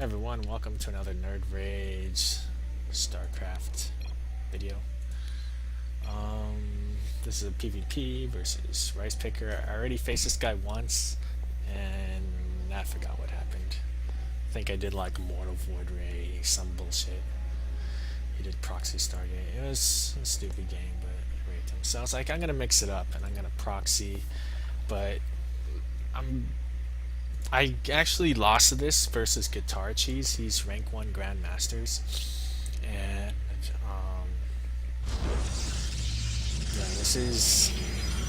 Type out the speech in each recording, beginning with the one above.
Everyone, welcome to another Nerdrrage Starcraft video. This is a PvP versus Rice Picker. I already faced this guy once, and I forgot what happened. I think I did like Mortal Void Ray, some bullshit. He did Proxy Stargate. It was a stupid game, but I raped him. So I was like, I'm gonna mix it up, and I'm gonna Proxy, but I actually lost to this versus Guitar Cheese. He's rank 1 Grandmasters. And yeah, this is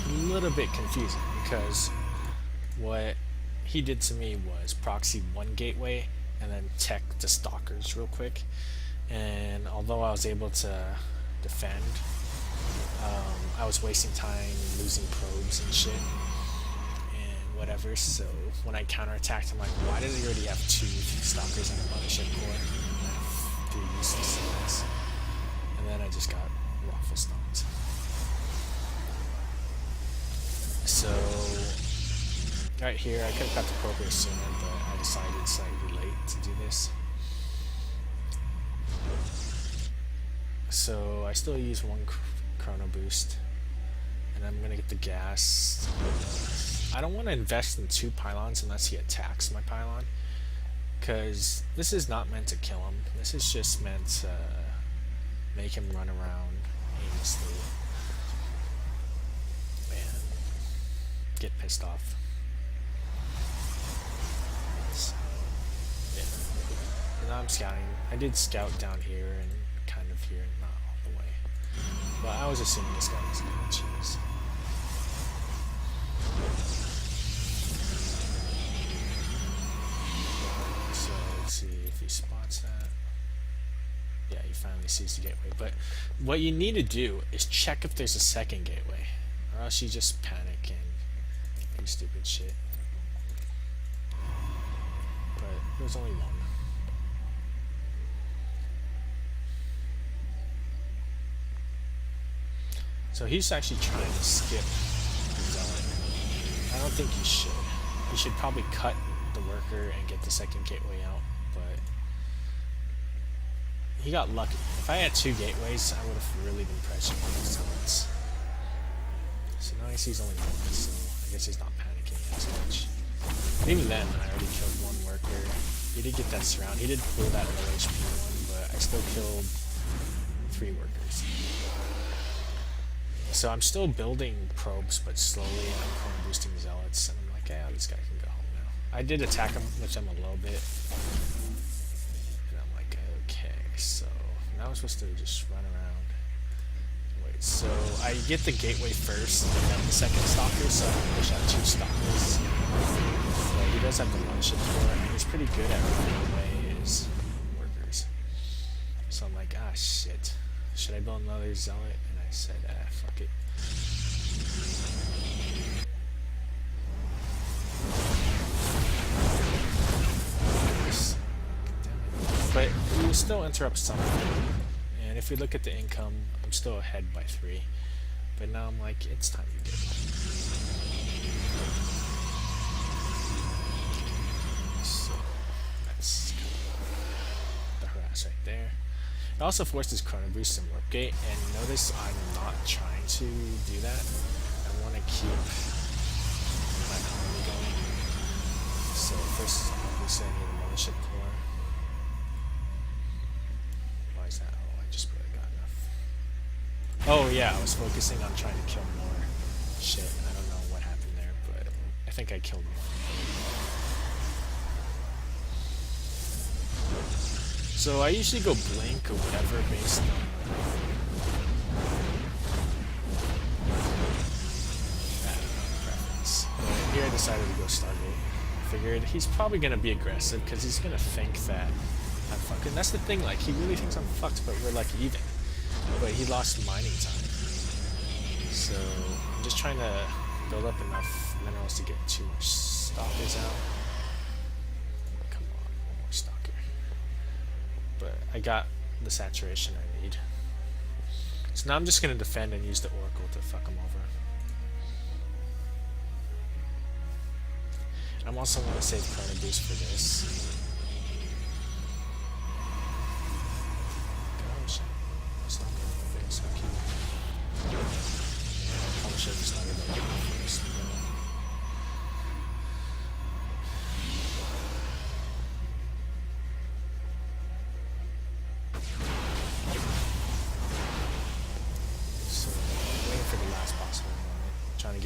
a little bit confusing because what he did to me was proxy one gateway and then tech the stalkers real quick. And although I was able to defend, I was wasting time losing probes and shit whatever, so when I counterattacked, I'm like, why does he already have 2 stalkers and a mothership core? And I have 3 useless things. And then I just got waffle stomped. So, right here, I could have got the Proper sooner, but I decided slightly late to do this. So, I still use 1 chrono boost. And I'm gonna get the gas. I don't want to invest in 2 pylons unless he attacks my pylon, because this is not meant to kill him. This is just meant to make him run around aimlessly and get pissed off. So, yeah. And now I'm scouting. I did scout down here and kind of here, not all the way. But I was assuming this guy was going to choose. So let's see if he spots that. Yeah, he finally sees the gateway. But what you need to do is check if there's a second gateway, or else you just panic and do stupid shit. But there's only one. So he's actually trying to skip the zealot. I don't think he should. He should probably cut the worker and get the second gateway out, but he got lucky. If I had 2 gateways, I would have really been pressuring those zealots. So now he sees only 1, so I guess he's not panicking as much. And even then, I already killed 1 worker. He did get that surround. He did pull that low HP one, but I still killed 3 workers. So I'm still building probes, but slowly I'm chrono boosting zealots, and I'm like, yeah, this guy can go home now. I did attack him, which I'm a little bit, and I'm like, okay, so now I'm supposed to just run around. Wait, so I get the gateway first, and then the second stalker, so I can push out 2 stalkers. But he does have the one ship for it, and he's pretty good at running away his workers. So I'm like, ah, shit. Should I build another zealot? And I said, fuck it. But we will still interrupt something. And if we look at the income, I'm still ahead by 3. But now I'm like, it's time to get it. So that's kind of the harass right there. It also forces chrono boost and warp gate, and notice I'm not trying to do that. I want to keep my economy going. So first, obviously I need a mothership core. Why is that? Oh, I just barely got enough. Oh yeah, I was focusing on trying to kill more shit. I don't know what happened there, but I think I killed more. So I usually go blink or whatever based on preference. But here I decided to go Stargate. I figured he's probably going to be aggressive because he's going to think that I'm fucking. That's the thing, like, he really thinks I'm fucked, but we're like even. But he lost mining time. So I'm just trying to build up enough minerals to get 2 more stalkers out. But I got the saturation I need. So now I'm just going to defend and use the Oracle to fuck him over. I'm also going to save chrono boost for this.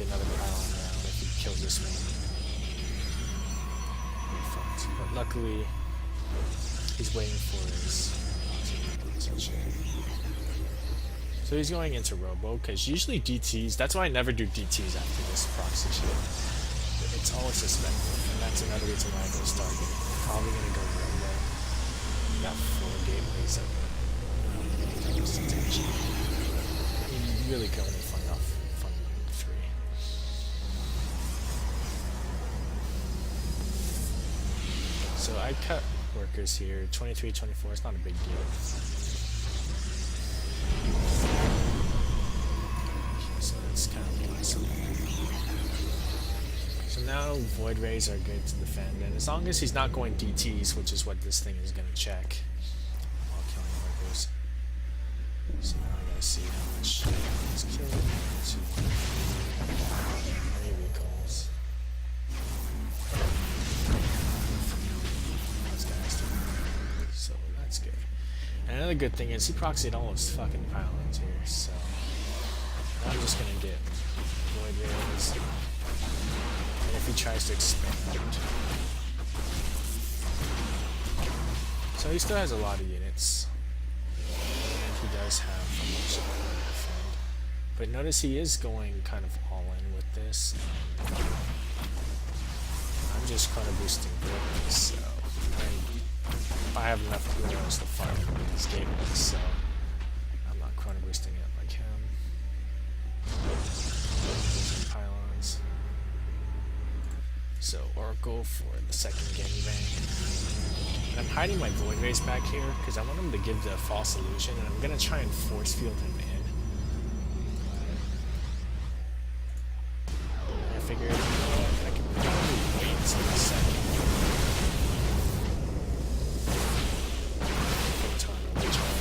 get another pylon around if he kills this one. We're fucked. But luckily, he's waiting for his... So he's going into Robo, because usually DTs, that's why I never do DTs after this proxy shit. It's always suspected, and that's another reason why I go Stargate. I'm probably going to go Robo. We got 4 gateways of attention. You really can only fund 3. So I cut workers here, 23, 24, it's not a big deal. So that's kind of awesome. So now Void Rays are good to defend, and as long as he's not going DTs, which is what this thing is going to check while killing workers. So now I gotta see how much he's killed. 2, 3 recalls. So that's good. And another good thing is he proxied all his fucking pylons here, so I'm just gonna get Void Rays. And if he tries to expand. So he still has a lot of units. And he does have a bunch of them to defend. But notice he is going kind of all in with this. I'm just kind of boosting Void, so I have enough heroes to farm these gateways, so I'm not chrono boosting it like him. Pylons. So Oracle for the second gangbang. And I'm hiding my Void Rays back here because I want him to give the false illusion, and I'm gonna try and force field him in. I figured I can probably wait until the second.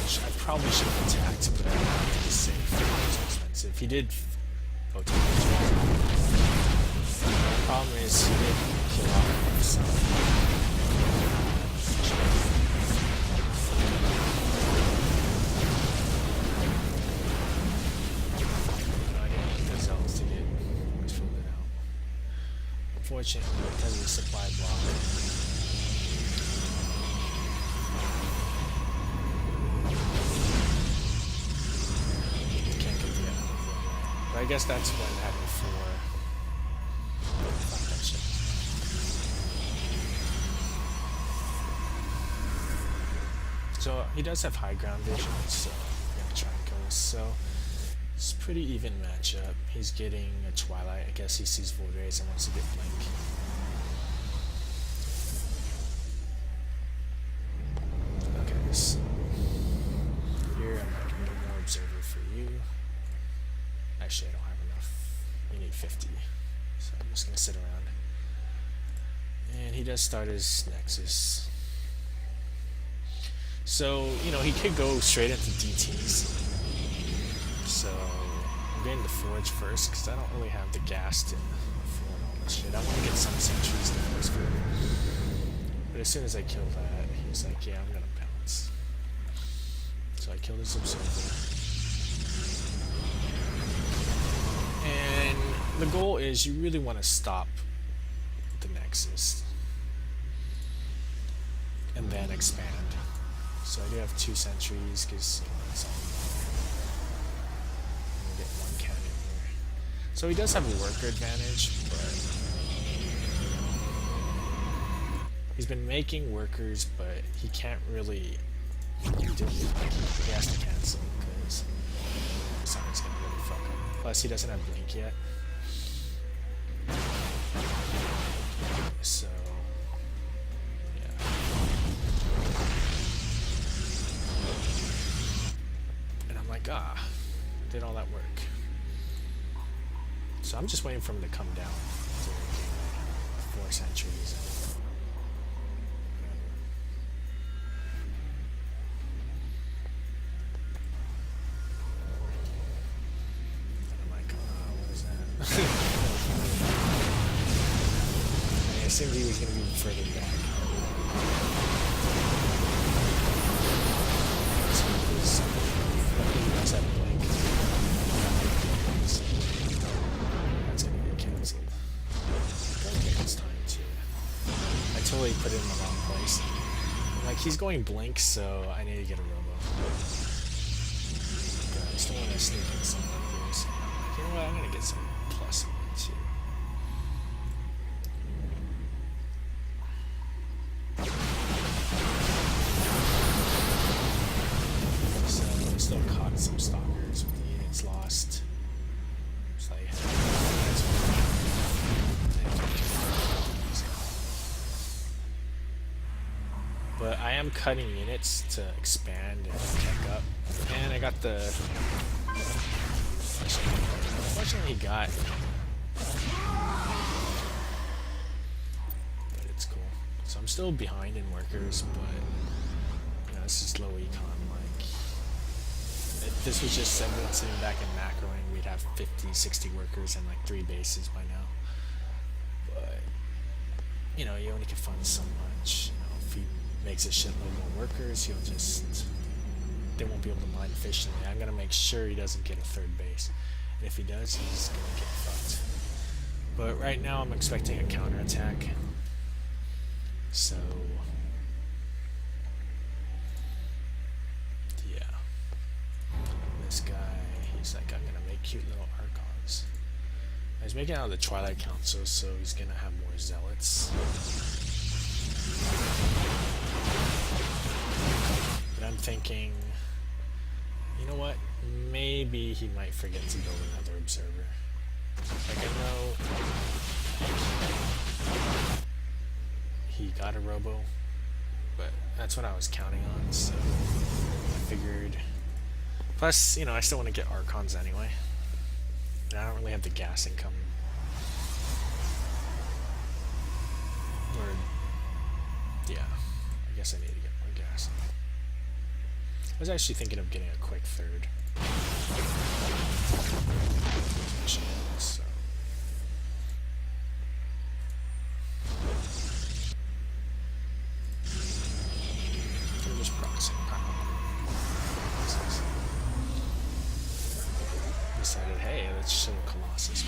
I probably should have attacked, but I wanted to be safe. It was expensive. He did photon recharge. The problem is he did kill off himself. I didn't want the zones to get filled out. Unfortunately, because of the supply block. I guess that's what I had before. So he does have high ground vision, so I'm gonna try and kill this. So it's a pretty even matchup. He's getting a Twilight. I guess he sees Void Rays and wants to get Blink. Okay, so here I'm making no more Observer for you. Actually, I don't have enough. You need 50. So I'm just going to sit around. And he does start his Nexus. So, you know, he could go straight into DTs. So I'm getting the Forge first because I don't really have the gas to afford all this shit. I want to get some sentries to first field. But as soon as I kill that, he's like, yeah, I'm going to bounce. So I killed his Observer. And the goal is you really want to stop the Nexus and then expand. So I do have 2 sentries because it's all I'm gonna get 1 cannon here. So he does have a worker advantage, but he's been making workers, but he can't really do it. He has to cancel because something's gonna really fuck him. Plus, he doesn't have Blink yet. So, yeah. And I'm like, did all that work. So I'm just waiting for him to come down to 4 sentries. I assumed he was going to be further back. Luckily he does have a Blink. That's going to Like, he's going blink, so I need to get a robo. But I still want to sneak in some here, so I'm like, you know what, I'm going to get some plus ones here. So I still caught some stalkers with the units lost. It's like, but I am cutting units to expand and tech up. And I got the... Unfortunately got... But it's cool. So I'm still behind in workers, but... You know, this is low econ, like... If this was just everyone sitting back and macroing, we'd have 50, 60 workers and like 3 bases by now. But... You know, you only can fund so much. You know, if you makes a shitload more workers, he'll just... They won't be able to mine efficiently. I'm gonna make sure he doesn't get a 3rd base. And if he does, he's gonna get fucked. But right now I'm expecting a counterattack. So... Yeah. This guy, he's like, I'm gonna make cute little archons. He's making out of the Twilight Council, so he's gonna have more zealots. But I'm thinking, you know what? Maybe he might forget to build another observer. Like, I know he got a robo, but that's what I was counting on, so I figured. Plus, you know, I still want to get archons anyway. And I don't really have the gas income. Or, yeah, I guess I need to get more gas. I was actually thinking of getting a quick 3rd. So. I'm just proxying. Decided, hey, let's show Colossus.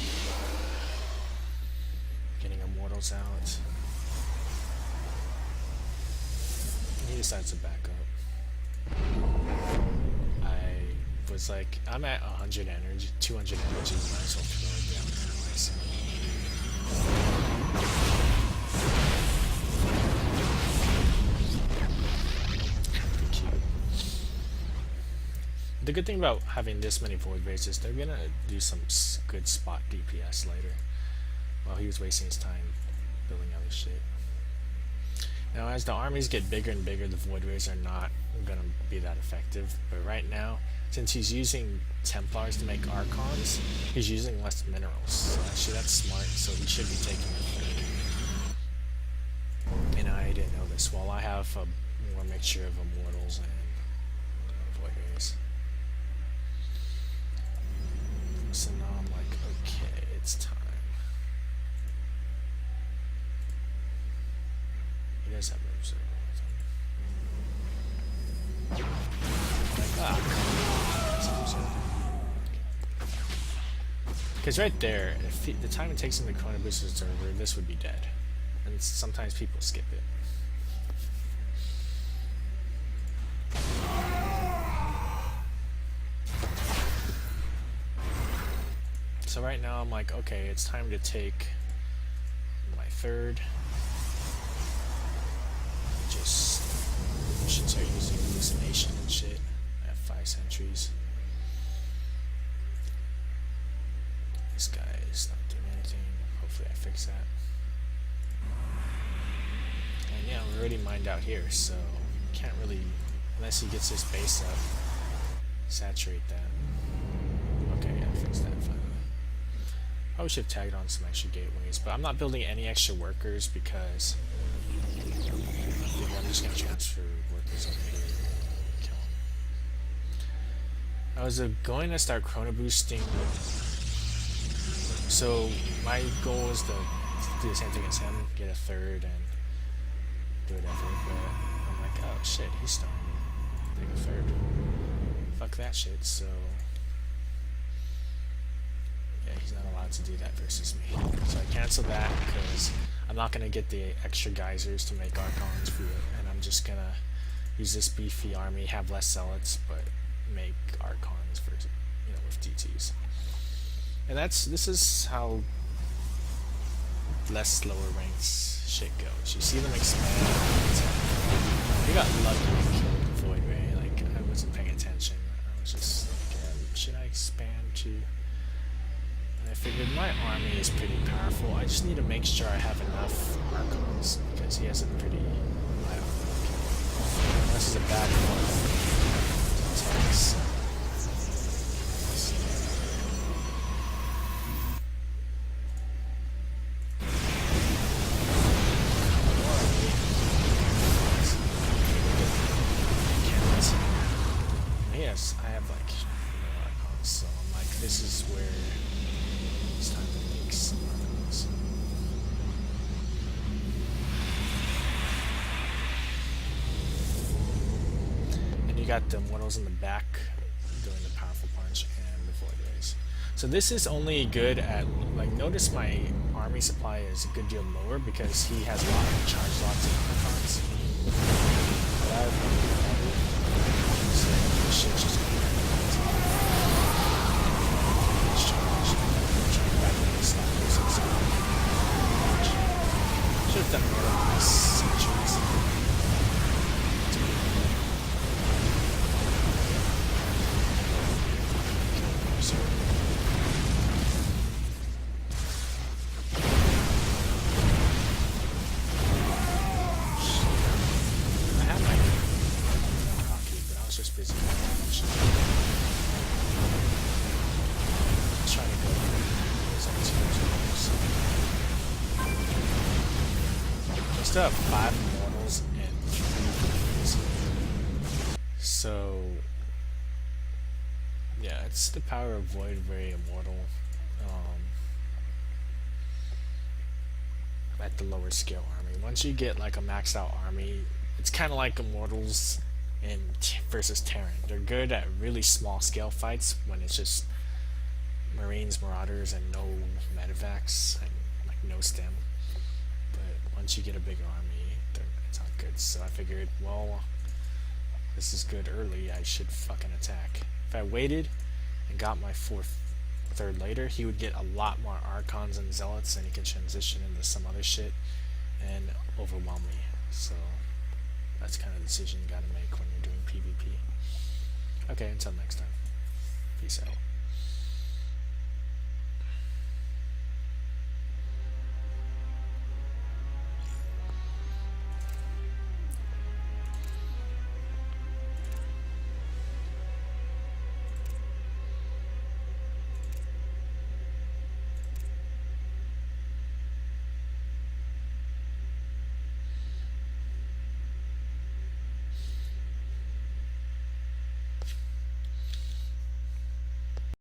Getting Immortals out. He decides to back up. I was like, I'm at 100 energy, 200 energy, might as well throw it down there. The good thing about having this many void bases, they're gonna do some good spot DPS later, while he was wasting his time building other shit. Now, as the armies get bigger and bigger, the void rays are not gonna be that effective. But right now, since he's using Templars to make Archons, he's using less minerals. So actually, that's smart. So he should be taking a 3rd. And I didn't know this. Well, I have a more mixture of Immortals and void rays. So now I'm like, okay, it's time. He does have moves with him. Like, because right there, if the time it takes him to Chrono Boost his observer, this would be dead. And sometimes people skip it. So right now I'm like, okay, it's time to take my 3rd. Just should start using hallucination and shit. I have 5 sentries. This guy is not doing anything. Hopefully I fix that. And yeah, we're already mined out here, so can't really, unless he gets his base up, saturate that. Okay, yeah, fix that finally. Probably should have tagged on some extra gateways, but I'm not building any extra workers because I'm just going to transfer workers over here and kill them. I was going to start chrono boosting, so my goal is to do the same thing as him, get a 3rd and do whatever, but I'm like, oh shit, he's starting to take a 3rd. Fuck that shit, so... Yeah, he's not allowed to do that versus me. So I cancel that because I'm not going to get the extra geysers to make Archons for it, and I'm just going to use this beefy army, have less zealots, but make archons for with DTs. And this is how less lower ranks shit goes. You see them expand. They got lucky and killed the Void Ray. Like, I wasn't paying attention. I was just like, should I expand to? And I figured my army is pretty powerful. I just need to make sure I have enough archons because he has a pretty high armor. This is a bad one. Tanks. Yes, I have like icons, so I'm like, this is where it's time to make some icons. And you got the Immortals in the back doing the powerful punch and the Void Rays. So this is only good at, like, notice my army supply is a good deal lower because he has a lot of charge lots of icons. But I have shit just should have done more of these centuries. I had my hockey, but I was just busy. Trying to go just have 5 immortals and 3 voids. So yeah, it's the power of Void Ray Immortal at the lower scale army. Once you get like a maxed out army, it's kind of like Immortals in versus Terran. They're good at really small scale fights when it's just Marines, Marauders, and no medevacs, and like no stem. But once you get a bigger army, it's not good. So I figured, well, this is good early, I should fucking attack. If I waited and got my third later, he would get a lot more Archons and Zealots, and he can transition into some other shit and overwhelm me. So that's kind of the decision you gotta make when you're doing PvP. Okay, until next time. Peace out.